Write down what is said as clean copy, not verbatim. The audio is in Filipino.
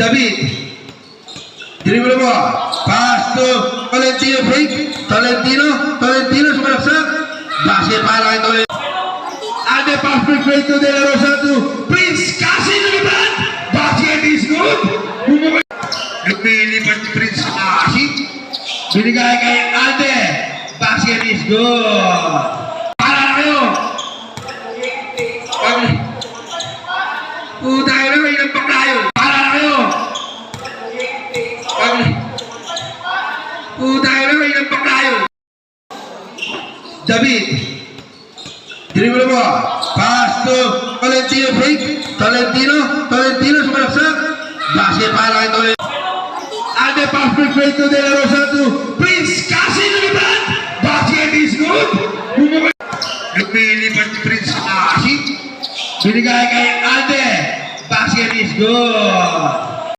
David. Dribble mo. Pass to Tolentino, fake. Tolentino sumalaksak. Basket para kay Tolentino. And the pass fake to De La Rosa to Prince Kasi naman. Basket is good. Lumilipat si Prince Kasi. Binigay kay Ande. Basket is good. Para na kayo. Puta na kayo. Ilang paklayo. Para na kayo. Puta na kayo. Ilang paklayo. David. Dribble mo. Pass to Tolentino, fake. Tolentino sumalaksak. Basket para kay Tolentino. And the pass fake to De La Rosa to Prince Kasi naman. Basket is good. Lumilipat si Prince Kasi. Binigay kay Ande. Basket is good.